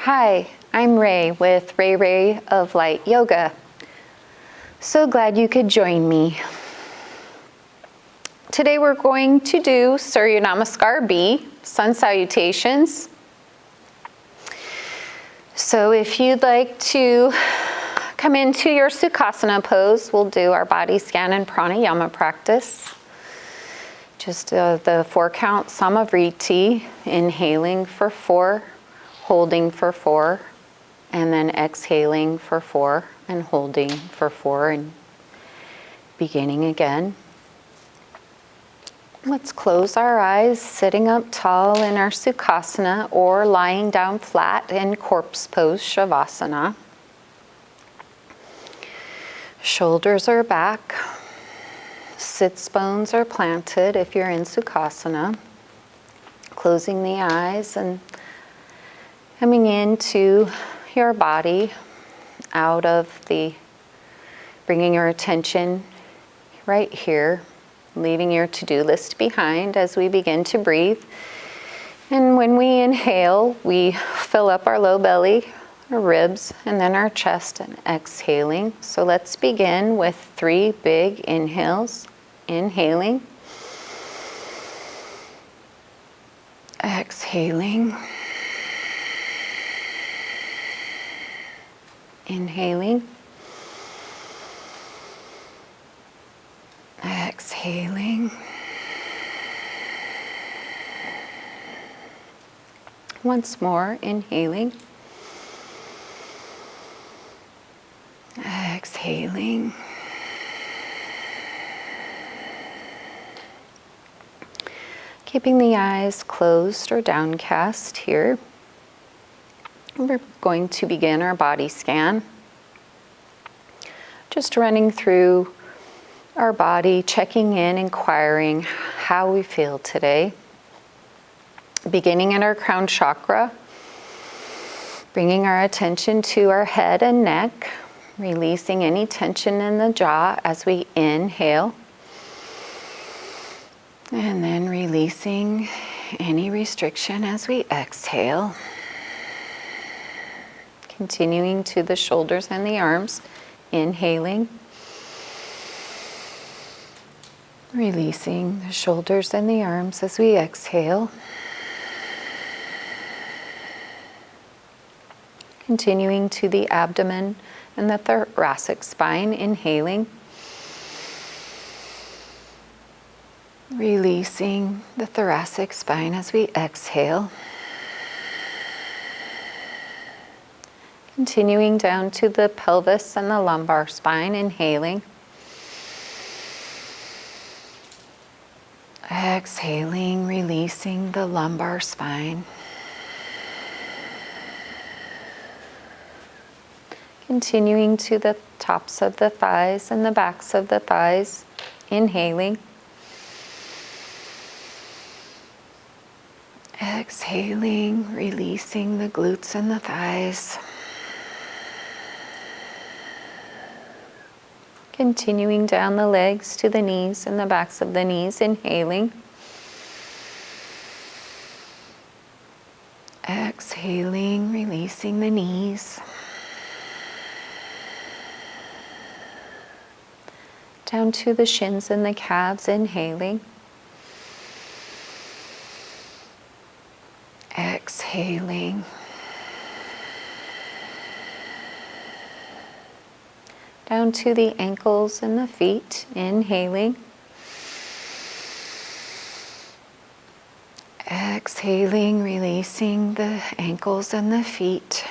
Hi, I'm Ray with Ray of Light Yoga. So glad you could join me. Today we're going to do Surya Namaskar B, Sun Salutations. So if you'd like to come into your Sukhasana pose, we'll do our body scan and Pranayama practice. Just the 4 count Samavriti, inhaling for 4, holding for 4, and then exhaling for 4 and holding for 4 and beginning again. Let's close our eyes, sitting up tall in our Sukhasana or lying down flat in corpse pose, Shavasana. Shoulders are back. Sits bones are planted if you're in Sukhasana. Closing the eyes and coming into your body out of bringing your attention right here, leaving your to-do list behind as we begin to breathe. And when we inhale, we fill up our low belly, our ribs, and then our chest, and exhaling. So let's begin with 3 big inhales. Inhaling, exhaling, inhaling, exhaling. Once more, inhaling, exhaling, keeping the eyes closed or downcast here. We're going to begin our body scan. Just running through our body, checking in, inquiring how we feel today. Beginning at our crown chakra, bringing our attention to our head and neck, releasing any tension in the jaw as we inhale. And then releasing any restriction as we exhale. Continuing to the shoulders and the arms, inhaling. Releasing the shoulders and the arms as we exhale. Continuing to the abdomen and the thoracic spine, inhaling. Releasing the thoracic spine as we exhale. Continuing down to the pelvis and the lumbar spine, inhaling. Exhaling, releasing the lumbar spine. Continuing to the tops of the thighs and the backs of the thighs, inhaling. Exhaling, releasing the glutes and the thighs. Continuing down the legs to the knees and the backs of the knees, inhaling. Exhaling, releasing the knees. Down to the shins and the calves, inhaling. Exhaling. Down to the ankles and the feet, inhaling. Exhaling, releasing the ankles and the feet.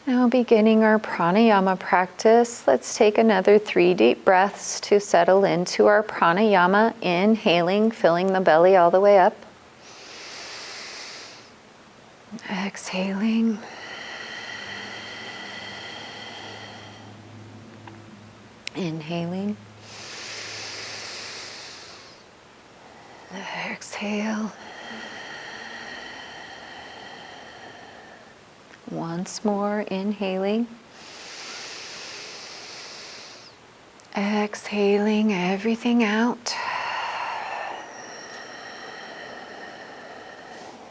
Now beginning our pranayama practice, let's take another 3 deep breaths to settle into our pranayama. Inhaling, filling the belly all the way up. Exhaling. Inhaling. Exhale. Once more, inhaling. Exhaling everything out.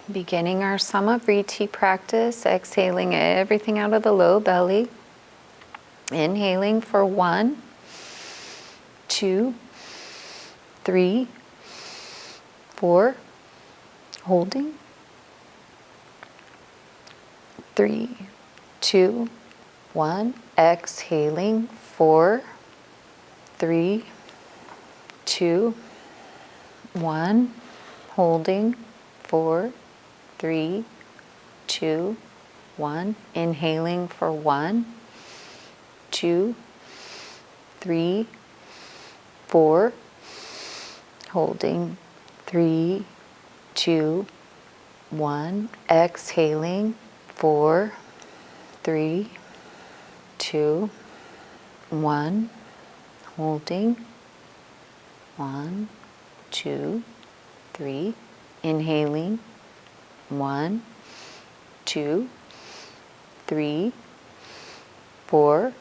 Beginning our Samavriti practice, exhaling everything out of the low belly. Inhaling for 1, 2, 3, 4. Holding. 3, 2, 1. Exhaling. 4, 3, 2, 1. Holding. 4, 3, 2, 1. Inhaling for 1, 2, 3, 4. Holding. 3, 2, 1. Exhaling. 4, 3, 2, 1. Holding. 1, 2, 3. Inhaling. 1, 2, 3, 4,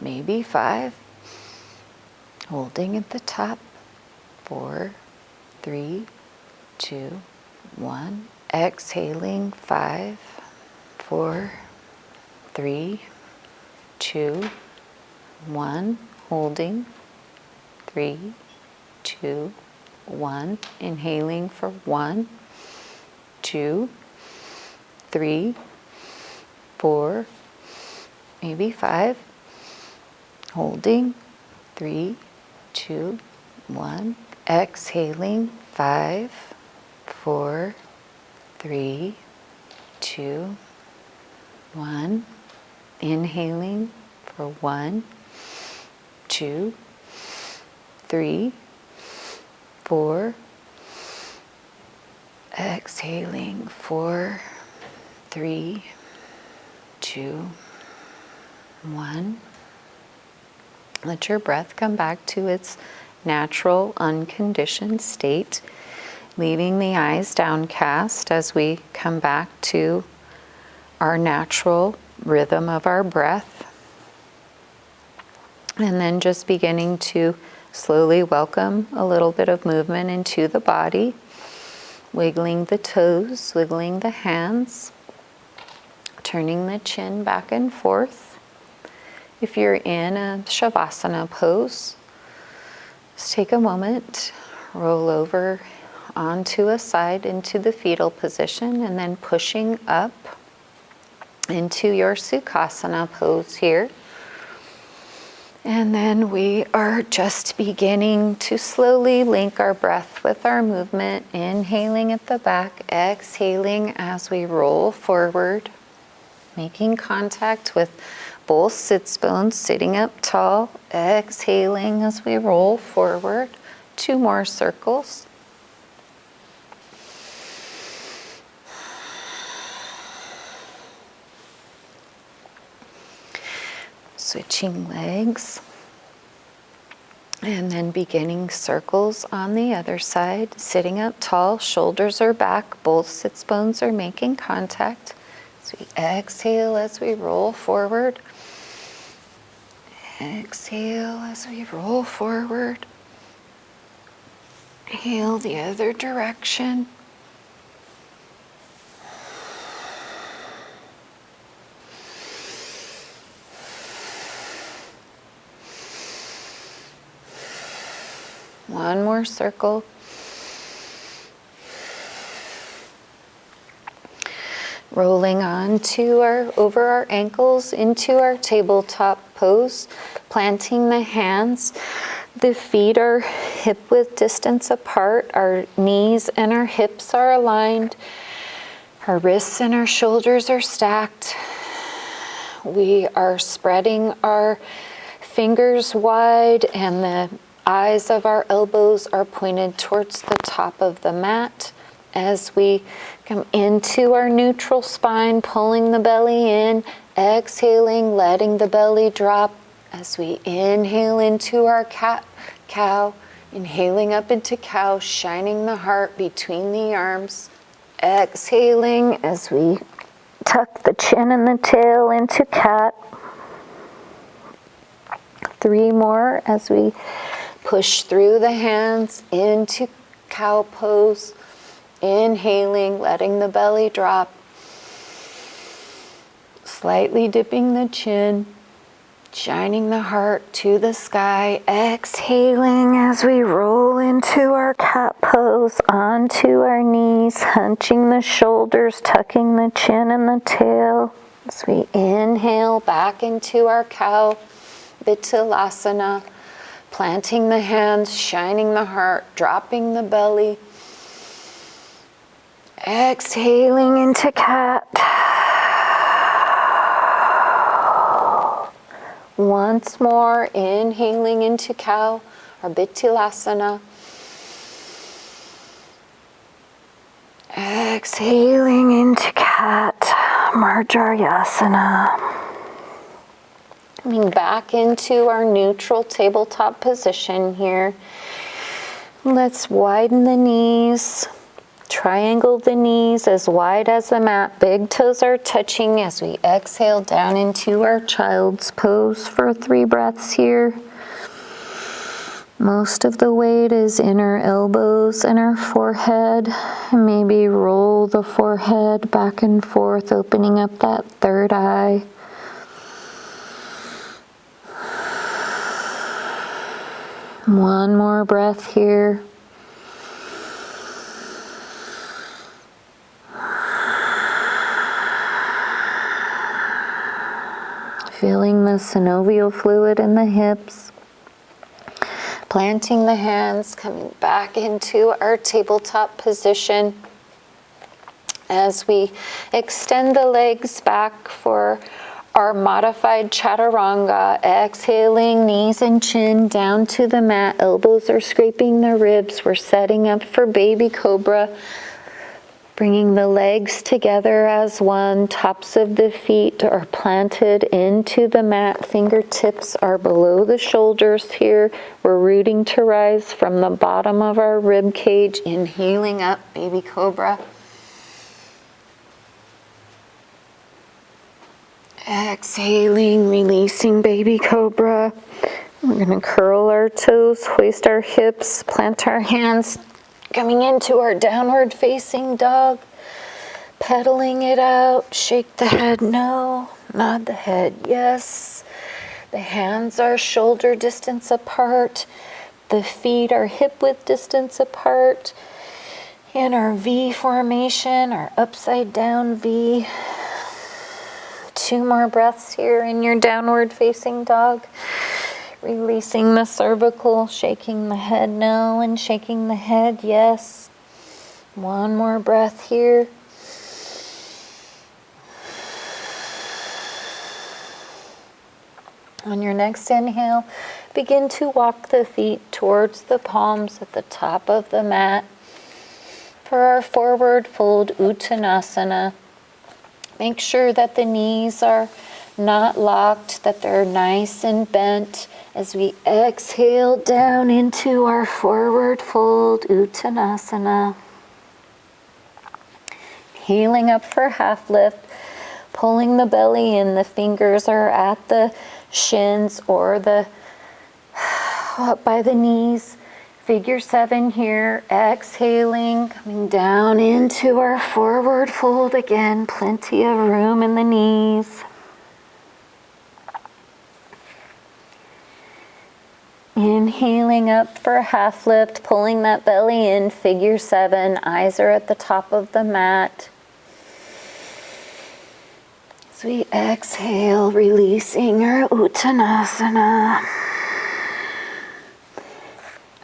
maybe 5. Holding at the top. 4, 3, 2, 1. Exhaling. 5, 4, 3, 2, 1. Holding. 3, 2, 1. Inhaling for 1, 2, 3, 4, maybe 5. Holding. 3, 2, 1. Exhaling. 5, 4, 3, 2, 1. Inhaling for 1, 2, 3, 4. Exhaling. 4, 3, 2, 1. Let your breath come back to its natural, unconditioned state, leaving the eyes downcast as we come back to our natural rhythm of our breath. And then just beginning to slowly welcome a little bit of movement into the body, wiggling the toes, wiggling the hands, turning the chin back and forth. If you're in a Shavasana pose, just take a moment, roll over onto a side into the fetal position, and then pushing up into your Sukhasana pose here. And then we are just beginning to slowly link our breath with our movement, inhaling at the back, exhaling as we roll forward, making contact with both sits bones, sitting up tall, exhaling as we roll forward. 2 more circles. Switching legs. And then beginning circles on the other side, sitting up tall, shoulders are back, both sits bones are making contact. So we exhale as we roll forward. Exhale as we roll forward. Inhale the other direction. One more circle. Rolling on to over our ankles into our tabletop pose, planting the hands. The feet are hip-width distance apart. Our knees and our hips are aligned. Our wrists and our shoulders are stacked. We are spreading our fingers wide, and the eyes of our elbows are pointed towards the top of the mat. As we come into our neutral spine, pulling the belly in, exhaling, letting the belly drop. As we inhale into our cat-cow, inhaling up into cow, shining the heart between the arms. Exhaling as we tuck the chin and the tail into cat. 3 more as we push through the hands into cow pose. Inhaling, letting the belly drop. Slightly dipping the chin. Shining the heart to the sky. Exhaling as we roll into our cat pose, onto our knees, hunching the shoulders, tucking the chin and the tail. As we inhale back into our cow, Uttanasana, planting the hands, shining the heart, dropping the belly. Exhaling into cat. Once more, inhaling into cow or Uttanasana. Exhaling into cat, Marjaryasana. Coming back into our neutral tabletop position here. Let's widen the knees. Triangle the knees as wide as the mat. Big toes are touching as we exhale down into our child's pose for 3 breaths here. Most of the weight is in our elbows and our forehead. Maybe roll the forehead back and forth, opening up that third eye. One more breath here. Feeling the synovial fluid in the hips. Planting the hands, coming back into our tabletop position. As we extend the legs back for our modified Chaturanga, exhaling knees and chin down to the mat. Elbows are scraping the ribs. We're setting up for baby Cobra. Bringing the legs together as one. Tops of the feet are planted into the mat. Fingertips are below the shoulders here. We're rooting to rise from the bottom of our rib cage. Inhaling up, baby Cobra. Exhaling, releasing baby Cobra. We're going to curl our toes, hoist our hips, plant our hands. Coming into our downward facing dog, pedaling it out, shake the head no, nod the head yes. The hands are shoulder distance apart, the feet are hip width distance apart. In our V formation, our upside down V. 2 more breaths here in your downward facing dog. Releasing the cervical, shaking the head no and shaking the head yes. 1 more breath here. On your next inhale, begin to walk the feet towards the palms at the top of the mat. For our forward fold Uttanasana, make sure that the knees are not locked, that they're nice and bent. As we exhale down into our forward fold, Uttanasana. Healing up for half lift, pulling the belly in. The fingers are at the shins or up by the knees. Figure 7 here. Exhaling, coming down into our forward fold again. Plenty of room in the knees. Inhaling up for a half lift, pulling that belly in, figure 7. Eyes are at the top of the mat. As we exhale, releasing our Uttanasana.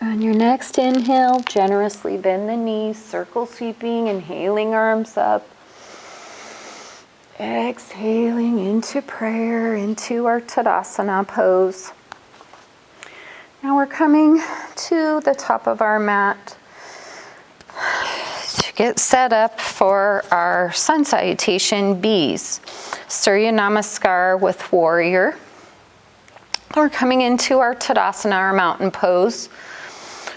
On your next inhale, generously bend the knees, circle sweeping, inhaling arms up. Exhaling into prayer, into our Tadasana pose. Now we're coming to the top of our mat to get set up for our sun salutation B's. Surya Namaskar with warrior. We're coming into our Tadasana, our mountain pose.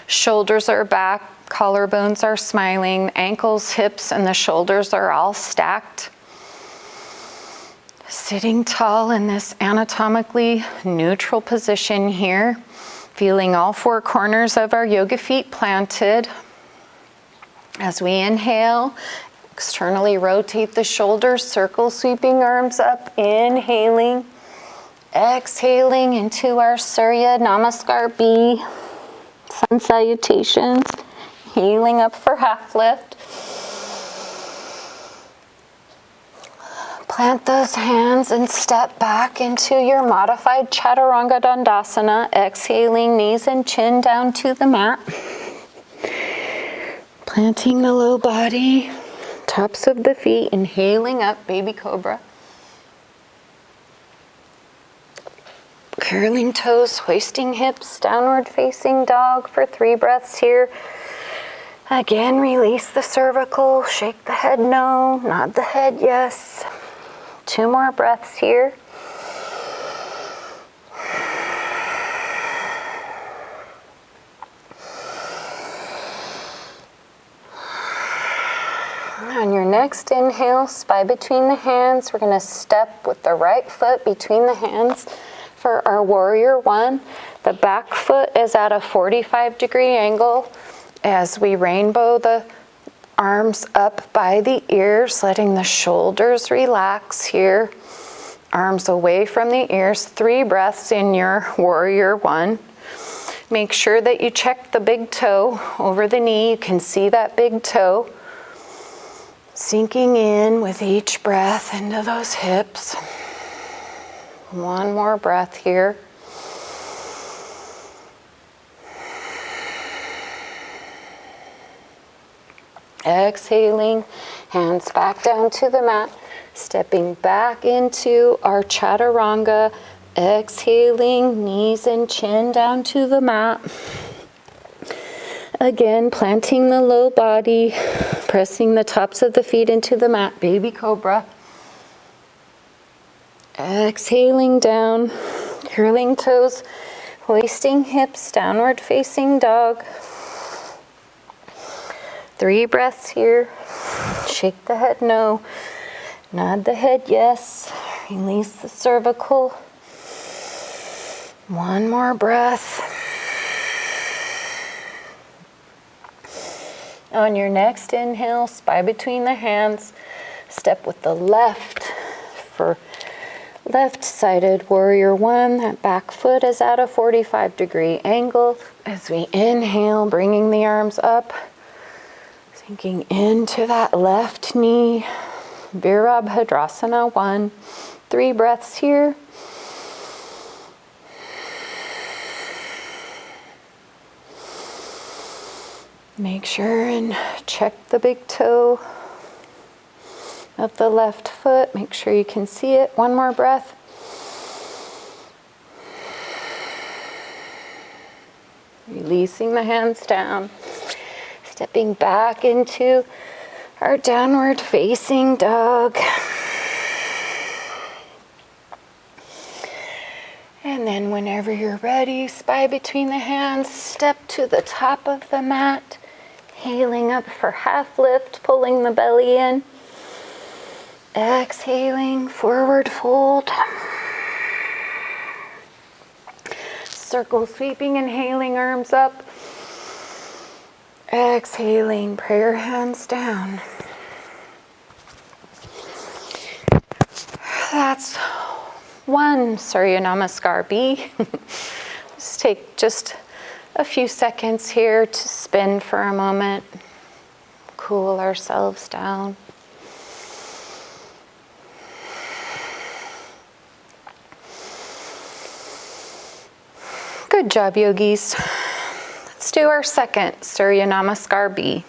Shoulders are back, collarbones are smiling, ankles, hips, and the shoulders are all stacked. Sitting tall in this anatomically neutral position here. Feeling all 4 corners of our yoga feet planted. As we inhale, externally rotate the shoulders, circle sweeping arms up, inhaling, exhaling into our Surya Namaskar B, Sun Salutations, healing up for half lift. Plant those hands and step back into your modified Chaturanga Dandasana, exhaling knees and chin down to the mat. Planting the low body, tops of the feet, inhaling up, baby cobra. Curling toes, hoisting hips, downward facing dog for 3 breaths here. Again, release the cervical, shake the head no, nod the head yes. 2 more breaths here. On your next inhale, spine between the hands. We're going to step with the right foot between the hands for our warrior 1. The back foot is at a 45-degree angle as we rainbow the arms up by the ears, letting the shoulders relax here. Arms away from the ears. 3 breaths in your warrior 1. Make sure that you check the big toe over the knee. You can see that big toe. Sinking in with each breath into those hips. 1 more breath here. Exhaling, hands back down to the mat, stepping back into our Chaturanga, exhaling, knees and chin down to the mat. Again, planting the low body, pressing the tops of the feet into the mat, baby cobra. Exhaling down, curling toes, hoisting hips, downward facing dog. 3 breaths here. Shake the head no. Nod the head yes. Release the cervical. 1 more breath. On your next inhale, spine between the hands. Step with the left for left-sided warrior 1. That back foot is at a 45-degree angle. As we inhale, bringing the arms up. Sinking into that left knee, Virabhadrasana 1. 3 breaths here. Make sure and check the big toe of the left foot. Make sure you can see it. 1 more breath. Releasing the hands down. Stepping back into our downward facing dog. And then whenever you're ready, spine between the hands, step to the top of the mat, healing up for half lift, pulling the belly in. Exhaling, forward fold. Circle sweeping, inhaling, arms up. Exhaling, prayer hands down. That's 1 Surya Namaskar B. Just take just a few seconds here to spin for a moment. Cool ourselves down. Good job, yogis. Let's do our second Surya Namaskar B.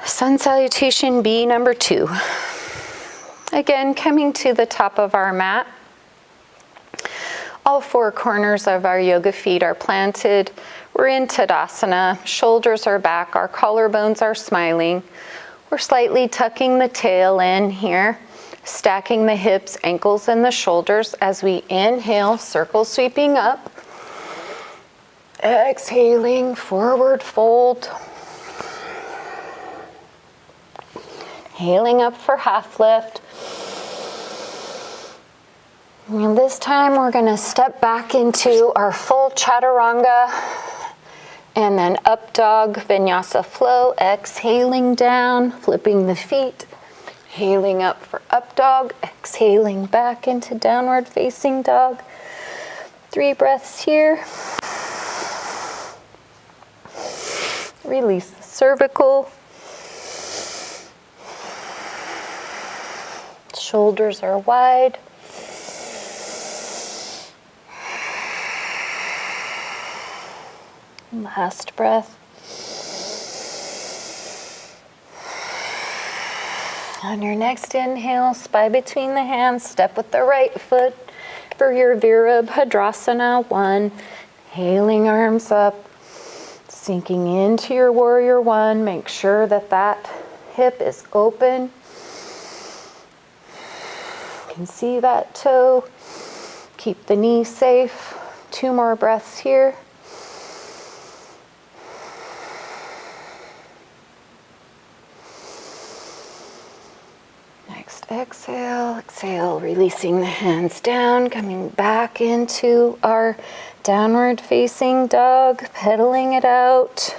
Sun Salutation B number 2. Again, coming to the top of our mat. All 4 corners of our yoga feet are planted. We're in Tadasana. Shoulders are back. Our collarbones are smiling. We're slightly tucking the tail in here. Stacking the hips, ankles, and the shoulders as we inhale, circle sweeping up. Exhaling, forward fold. Inhaling up for half lift. And this time we're going to step back into our full Chaturanga. And then up dog, vinyasa flow, exhaling down, flipping the feet, inhaling up for up dog, exhaling back into downward facing dog. 3 breaths here. Release the cervical. Shoulders are wide. Last breath. On your next inhale, spine between the hands, step with the right foot for your Virabhadrasana 1. Inhaling arms up, sinking into your warrior 1. Make sure that that hip is open. You can see that toe. Keep the knee safe. 2 more breaths here. Next exhale, exhale, releasing the hands down, coming back into our downward facing dog, pedaling it out.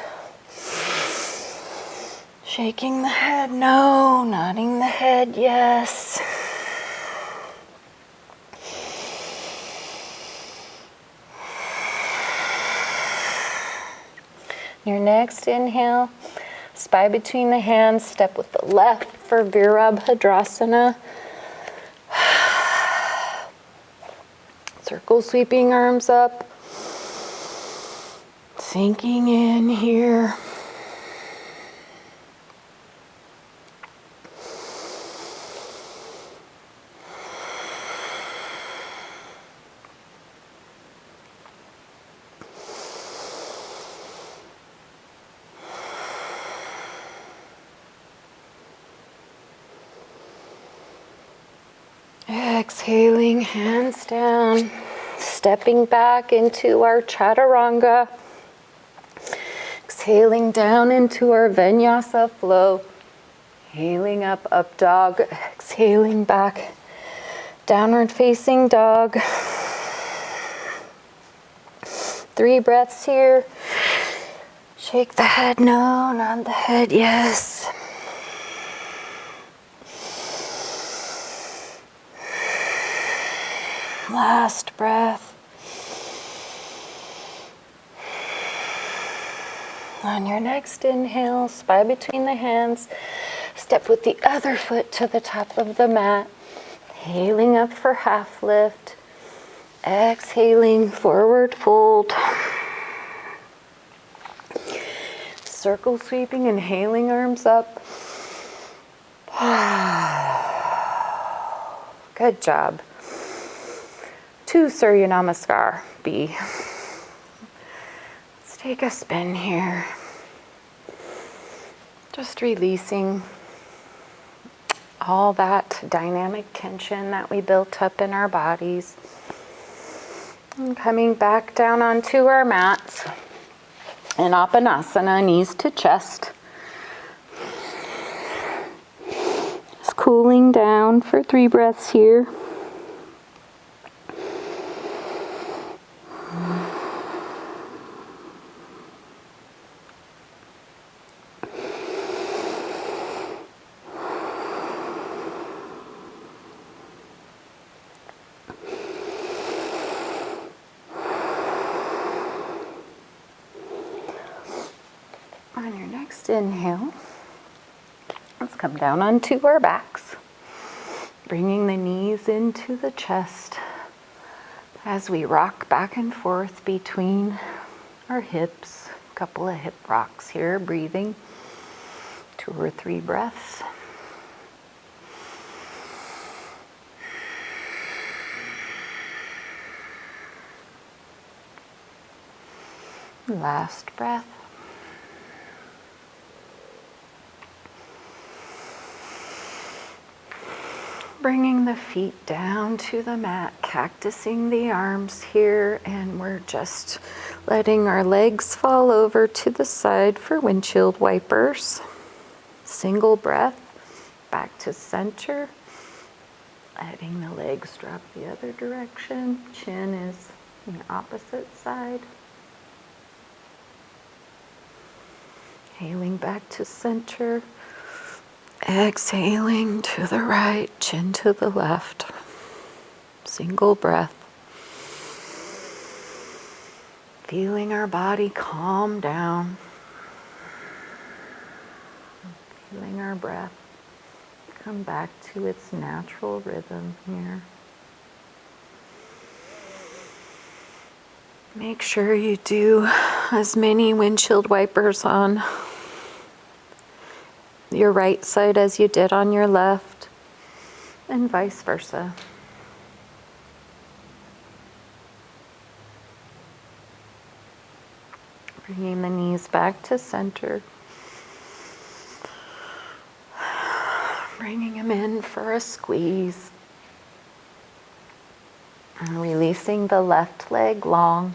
Shaking the head no, nodding the head yes. Your next inhale, spine between the hands, step with the left for Virabhadrasana. Circle sweeping arms up, sinking in here. Exhaling, hands down, stepping back into our Chaturanga. Exhaling down into our Vinyasa flow. Inhaling up, up dog. Exhaling back, downward facing dog. 3 breaths here. Shake the head no, nod the head yes. Last breath. On your next inhale, spine between the hands, step with the other foot to the top of the mat. Inhaling up for half lift. Exhaling, forward fold. Circle sweeping, inhaling arms up. Good job. 2 Surya Namaskar, B. Let's take a spin here. Just releasing all that dynamic tension that we built up in our bodies. And coming back down onto our mats. In Abanasana, knees to chest. Just cooling down for 3 breaths here. On your next inhale, let's come down onto our backs, bringing the knees into the chest as we rock back and forth between our hips. A couple of hip rocks here, breathing 2 or 3 breaths. Last breath. Bringing the feet down to the mat, cactusing the arms here, and we're just letting our legs fall over to the side for windshield wipers. Single breath, back to center. Letting the legs drop the other direction. Chin is on the opposite side. Inhaling back to center. Exhaling to the right, chin to the left. Single breath. Feeling our body calm down. Feeling our breath come back to its natural rhythm here. Make sure you do as many windshield wipers on your right side as you did on your left, and vice versa. Bringing the knees back to center. Bringing them in for a squeeze. And releasing the left leg long,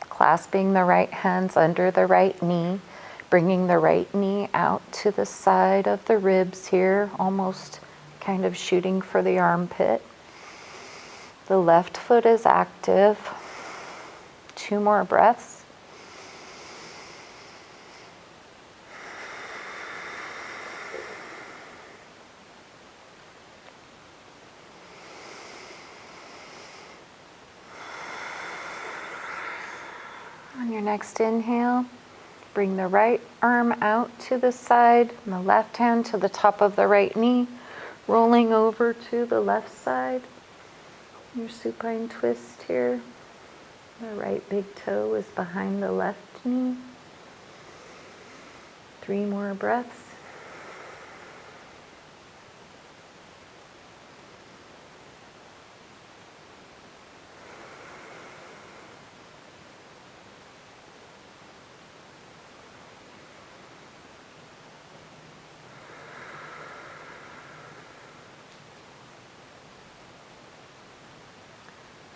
clasping the right hands under the right knee, bringing the right knee out to the side of the ribs here, almost kind of shooting for the armpit. The left foot is active. 2 more breaths. On your next inhale, bring the right arm out to the side and the left hand to the top of the right knee, rolling over to the left side. Your supine twist here. The right big toe is behind the left knee. 3 more breaths.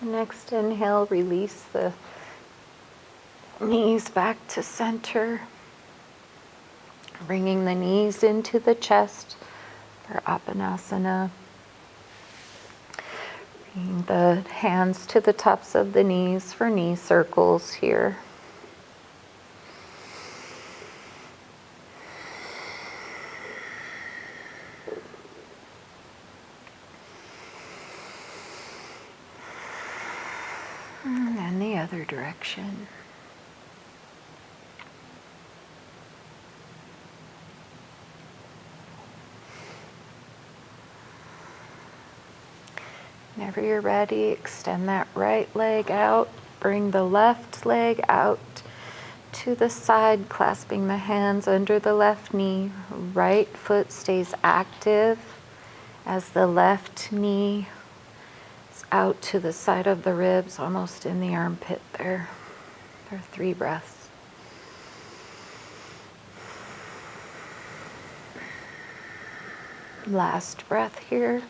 Next inhale, release the knees back to center. Bringing the knees into the chest for Abanasana. Bringing the hands to the tops of the knees for knee circles here. And then the other direction. Whenever you're ready, extend that right leg out. Bring the left leg out to the side, clasping the hands under the left knee. Right foot stays active as the left knee out to the side of the ribs, almost in the armpit there. For 3 breaths. Last breath here.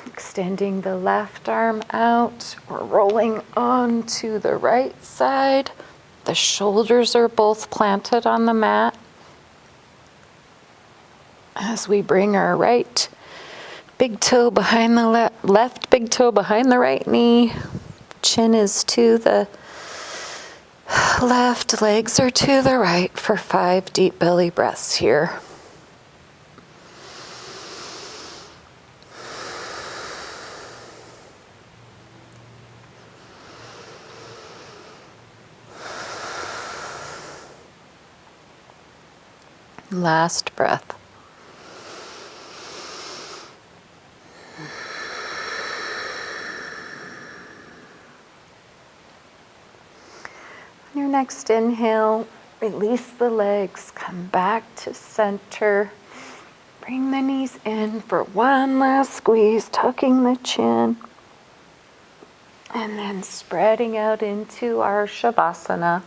Extending the left arm out. We're rolling onto the right side. The shoulders are both planted on the mat. As we bring our right big toe behind the left big toe behind the right knee. Chin is to the left, legs are to the right for 5 deep belly breaths here. Last breath. On your next inhale, release the legs, come back to center. Bring the knees in for one last squeeze, tucking the chin. And then spreading out into our Shavasana.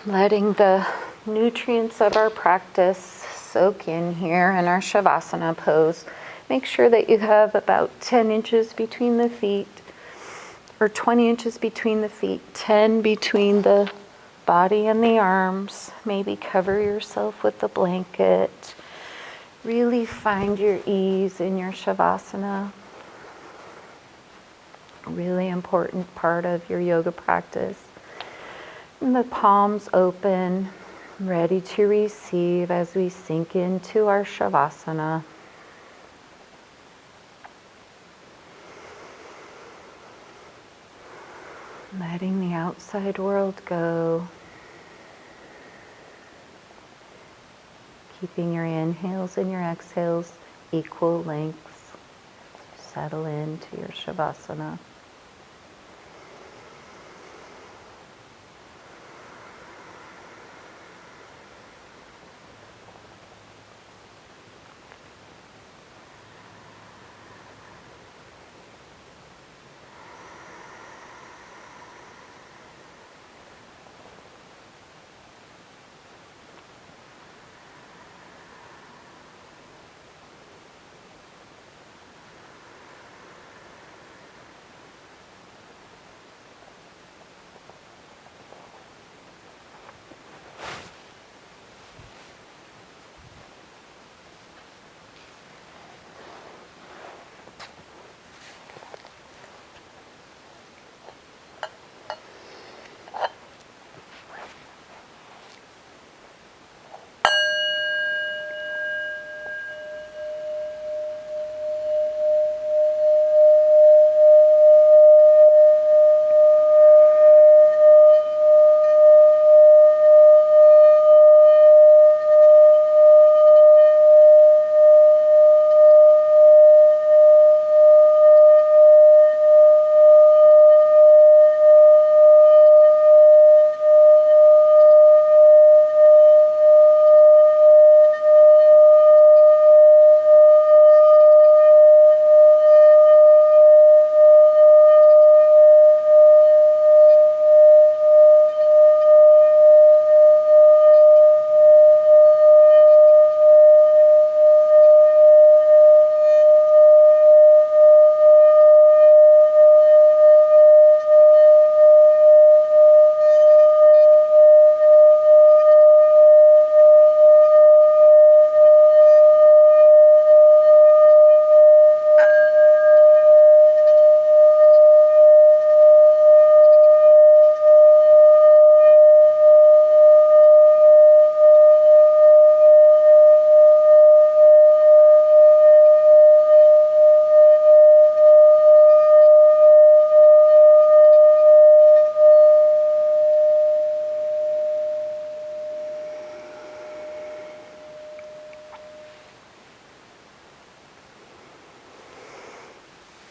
Letting the nutrients of our practice soak in here in our Shavasana pose. Make sure that you have about 10 inches between the feet, or 20 inches between the feet, 10 between the body and the arms. Maybe cover yourself with a blanket. Really find your ease in your Shavasana. really important part of your yoga practice. And the palms open, ready to receive as we sink into our Shavasana. Letting the outside world go. Keeping your inhales and your exhales equal lengths. Settle into your Shavasana.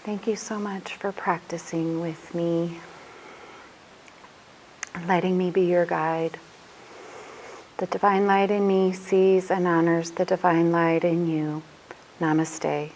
Thank you so much for practicing with me, letting me be your guide. The divine light in me sees and honors the divine light in you. Namaste.